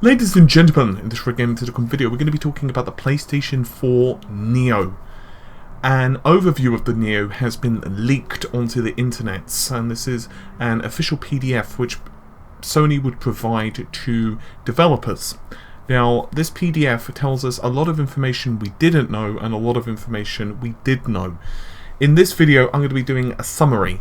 Ladies and gentlemen, in this Gaming.com video, we're going to be talking about the PlayStation 4 Neo. An overview of the Neo has been leaked onto the internet, and this is an official PDF which Sony would provide to developers. Now, this PDF tells us a lot of information we didn't know and a lot of information we did know. In this video, I'm going to be doing a summary.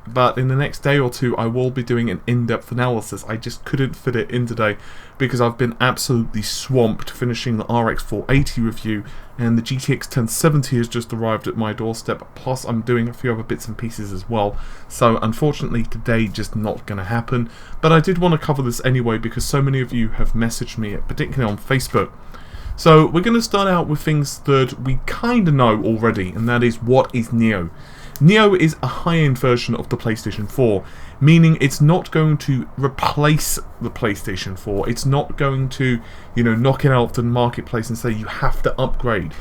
But in the next day or two I will be doing an in-depth analysis. I just couldn't fit it in today because I've been absolutely swamped finishing the RX 480 review, and the GTX 1070 has just arrived at my doorstep, plus I'm doing a few other bits and pieces as well. So unfortunately today just not going to happen, but I did want to cover this anyway because so many of you have messaged me, particularly on Facebook. So we're going to start out with things that we kind of know already, and that is, what is Neo? Neo is a high-end version of the PlayStation 4, meaning it's not going to replace the PlayStation 4. It's not going to, knock it out of the marketplace and say you have to upgrade.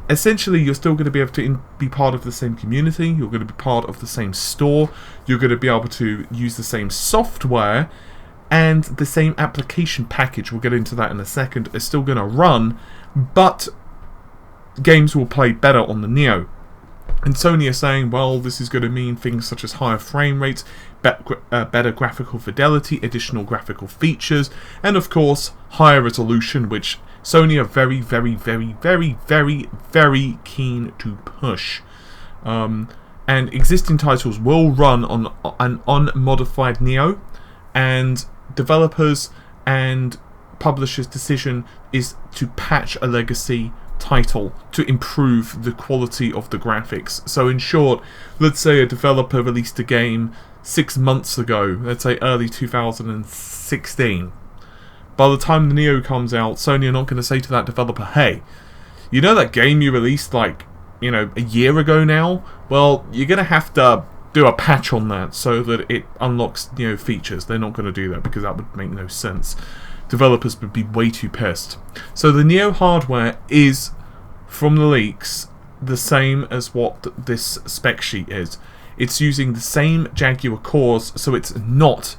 Essentially, you're still going to be able to be part of the same community, you're going to be part of the same store, you're going to be able to use the same software, and the same application package, we'll get into that in a second, is still going to run, but games will play better on the Neo. And Sony are saying, well, this is going to mean things such as higher frame rates, better graphical fidelity, additional graphical features, and of course, higher resolution, which Sony are very, very, very, very, very, very keen to push. And existing titles will run on an unmodified Neo, and developers and publishers' decision is to patch a legacy title to improve the quality of the graphics. So in short, let's say a developer released a game 6 months ago, let's say early 2016. By the time the Neo comes out, Sony are not going to say to that developer, hey, you know that game you released a year ago now? Well, you're going to have to do a patch on that so that it unlocks features. They're not going to do that because that would make no sense. Developers would be way too pissed. So the Neo hardware is, from the leaks, the same as what this spec sheet is. It's using the same Jaguar cores, so it's not,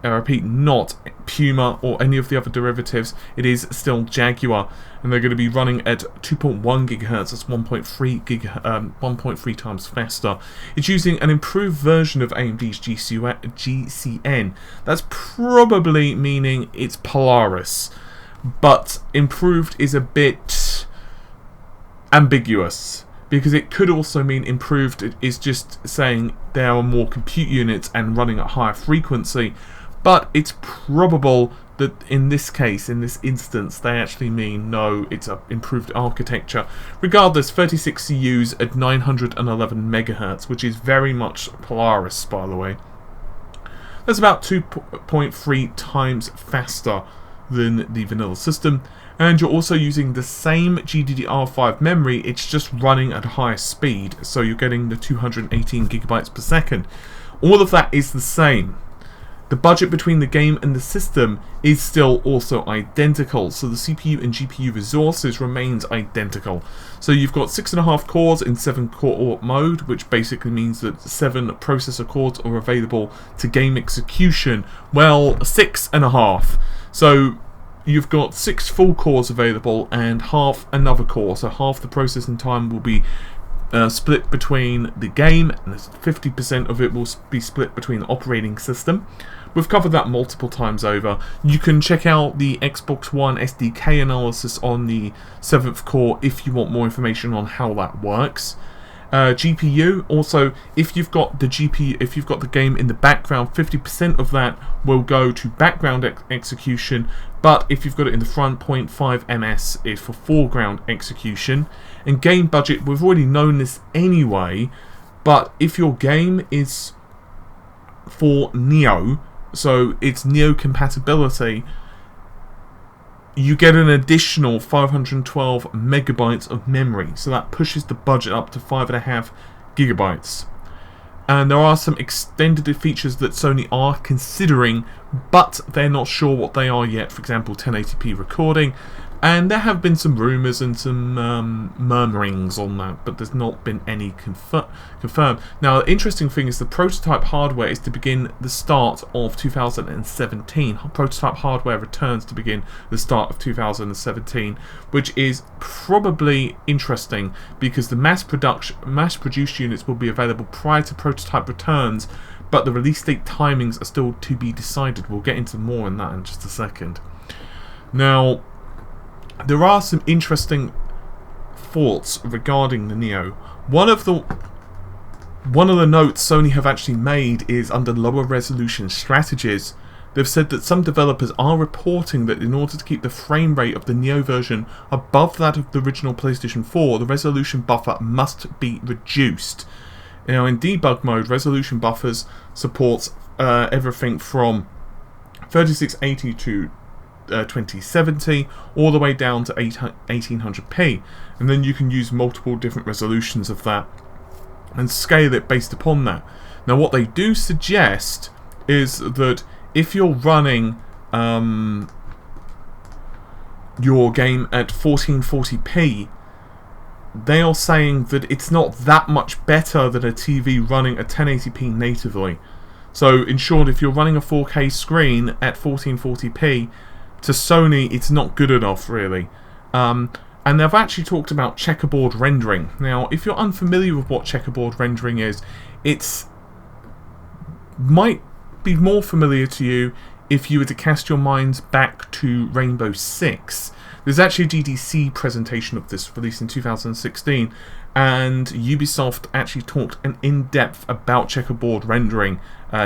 I repeat, not Puma or any of the other derivatives. It is still Jaguar, and they're going to be running at 2.1 GHz. That's 1.3 times faster. It's using an improved version of AMD's GCN. That's probably meaning it's Polaris, but improved is a bit ambiguous, because it could also mean improved is just saying there are more compute units and running at higher frequency. But it's probable that in this case, in this instance, they actually mean no, it's an improved architecture. Regardless, 36 CUs at 911 MHz, which is very much Polaris, by the way. That's about 2.3 times faster than the vanilla system. And you're also using the same GDDR5 memory, it's just running at a higher speed, so you're getting the 218 GB per second. All of that is the same. The budget between the game and the system is still also identical, so the CPU and GPU resources remains identical. So you've got 6.5 cores in 7-core mode, which basically means that 7 processor cores are available to game execution. Well, 6.5. So you've got 6 full cores available and half another core, so half the processing time will be split between the game, and 50% of it will be split between the operating system. We've covered that multiple times over. You can check out the Xbox One SDK analysis on the 7th core if you want more information on how that works. GPU, also, if you've got the GPU, if you've got the game in the background, 50% of that will go to background execution, but if you've got it in the front, 0.5 ms is for foreground execution. And game budget, we've already known this anyway, but if your game is for Neo, so it's Neo compatibility, you get an additional 512 megabytes of memory, so that pushes the budget up to 5.5 gigabytes. And there are some extended features that Sony are considering, but they're not sure what they are yet. For example, 1080p recording, And there have been some rumours and some murmurings on that, but there's not been any confirmed. Now, the interesting thing is the prototype hardware is to begin the start of 2017. Prototype hardware returns to begin the start of 2017, which is probably interesting because the mass-produced units will be available prior to prototype returns, but the release date timings are still to be decided. We'll get into more on that in just a second. Now, there are some interesting thoughts regarding the Neo. One of the notes Sony have actually made is under lower resolution strategies. They've said that some developers are reporting that in order to keep the frame rate of the Neo version above that of the original PlayStation 4, the resolution buffer must be reduced. Now, in debug mode, resolution buffers supports everything from 3680 to 2070 all the way down to 1800p, and then you can use multiple different resolutions of that and scale it based upon that. Now, what they do suggest is that if you're running your game at 1440p, they are saying that it's not that much better than a TV running at 1080p natively. So in short, if you're running a 4K screen at 1440p, to Sony, it's not good enough, really. And they've actually talked about checkerboard rendering. Now, if you're unfamiliar with what checkerboard rendering is, it's might be more familiar to you if you were to cast your minds back to Rainbow Six. There's actually a GDC presentation of this released in 2016, and Ubisoft actually talked in depth about checkerboard rendering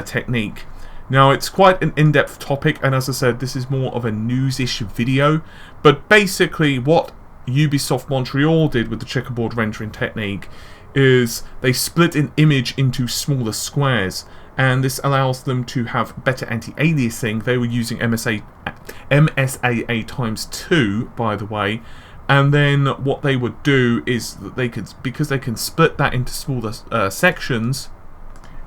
technique. Now, it's quite an in-depth topic, and as I said, this is more of a news-ish video, but basically what Ubisoft Montreal did with the checkerboard rendering technique is they split an image into smaller squares, and this allows them to have better anti-aliasing. They were using MSAA x2, by the way, and then what they would do is that they could, because they can split that into smaller sections,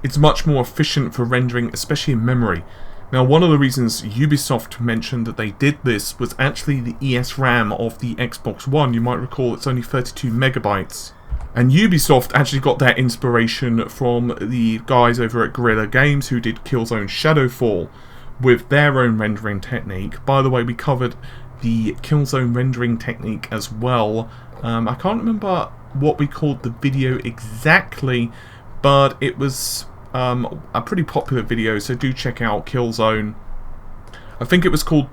it's much more efficient for rendering, especially in memory. Now, one of the reasons Ubisoft mentioned that they did this was actually the ESRAM of the Xbox One. You might recall it's only 32 megabytes. And Ubisoft actually got their inspiration from the guys over at Guerrilla Games who did Killzone Shadowfall with their own rendering technique. By the way, we covered the Killzone rendering technique as well. I can't remember what we called the video exactly, but it was a pretty popular video, so do check out Killzone. I think it was called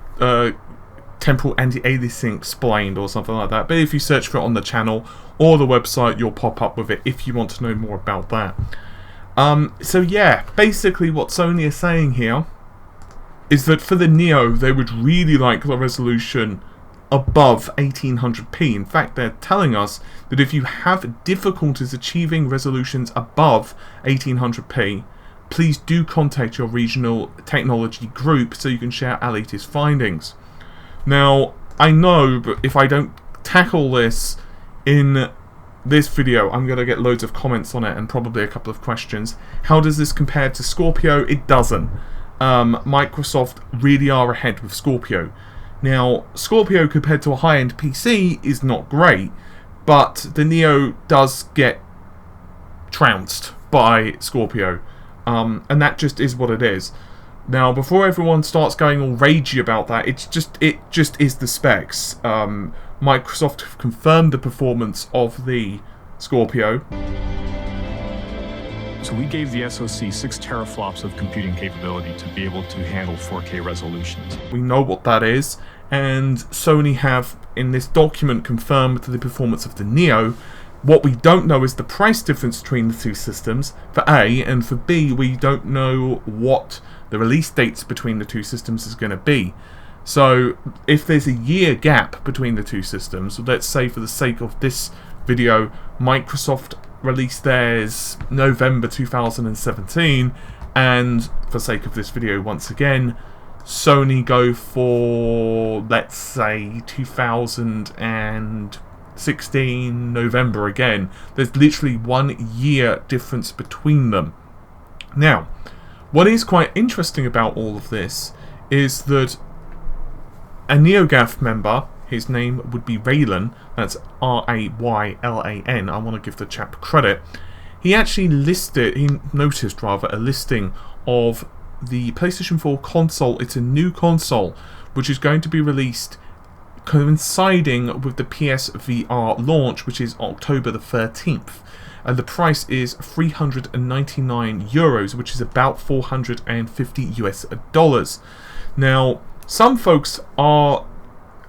Temporal Anti-Aliasing Explained or something like that, but if you search for it on the channel or the website, you'll pop up with it if you want to know more about that. So yeah, basically what Sony is saying here is that for the Neo, they would really like the resolution above 1800p. In fact, they're telling us that if you have difficulties achieving resolutions above 1800p, please do contact your regional technology group so you can share our latest findings. Now, I know, but if I don't tackle this in this video, I'm going to get loads of comments on it and probably a couple of questions. How does this compare to Scorpio? It doesn't. Microsoft really are ahead with Scorpio. Now, Scorpio compared to a high-end PC is not great, but the Neo does get trounced by Scorpio, and that just is what it is. Now, before everyone starts going all ragey about that, it just is the specs. Microsoft have confirmed the performance of the Scorpio. So we gave the SoC 6 teraflops of computing capability to be able to handle 4K resolutions. We know what that is, and Sony have, in this document, confirmed the performance of the Neo. What we don't know is the price difference between the two systems, for A, and for B, we don't know what the release dates between the two systems is going to be. So, if there's a year gap between the two systems, let's say for the sake of this video, Microsoft released theirs November 2017, and for sake of this video once again, Sony go for, let's say, 2016 November again. There's literally 1 year difference between them. Now, what is quite interesting about all of this is that a NeoGAF member his name would be Raylan, that's Raylan, I want to give the chap credit. He actually noticed a listing of the PlayStation 4 console. It's a new console which is going to be released coinciding with the PSVR launch, which is October the 13th. And the price is €399, which is about $450 US. Now, some folks are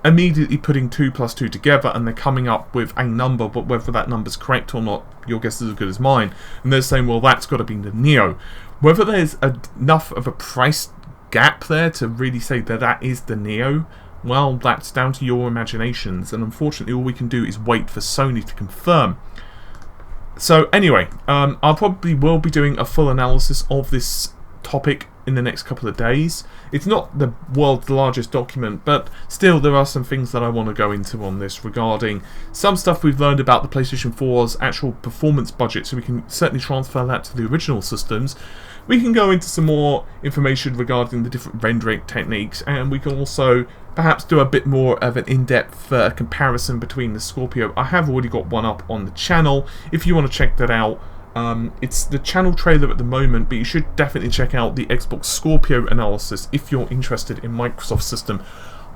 immediately putting 2 plus 2 together and they're coming up with a number, but whether that number's correct or not, your guess is as good as mine. And they're saying, well, that's got to be the Neo. Whether there's enough of a price gap there to really say that that is the Neo, well, that's down to your imaginations, and unfortunately all we can do is wait for Sony to confirm. So anyway, I probably will be doing a full analysis of this topic in the next couple of days. It's not the world's largest document, but still there are some things that I want to go into on this regarding some stuff we've learned about the PlayStation 4's actual performance budget, so we can certainly transfer that to the original systems. We can go into some more information regarding the different rendering techniques, and we can also perhaps do a bit more of an in-depth comparison between the Scorpio. I have already got one up on the channel if you want to check that out. It's the channel trailer at the moment, but you should definitely check out the Xbox Scorpio analysis if you're interested in Microsoft system.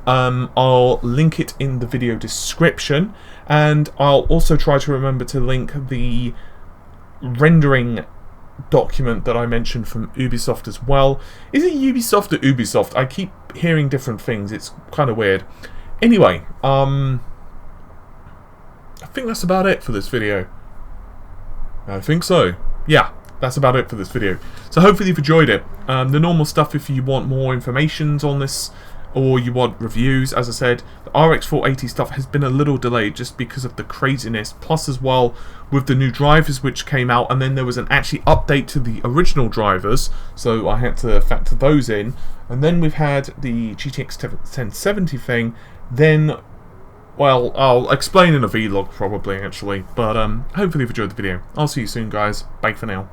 I'll link it in the video description, and I'll also try to remember to link the rendering document that I mentioned from Ubisoft as well. Is it Ubisoft or Ubisoft? I keep hearing different things. It's kind of weird. Anyway, I think that's about it for this video. I think so. Yeah, that's about it for this video. So hopefully you've enjoyed it. The normal stuff, if you want more information on this or you want reviews, as I said, the RX 480 stuff has been a little delayed just because of the craziness, plus as well with the new drivers which came out, and then there was an actually update to the original drivers, so I had to factor those in. And then we've had the GTX 1070 thing. Then, well, I'll explain in a vlog probably actually, but hopefully you've enjoyed the video. I'll see you soon, guys. Bye for now.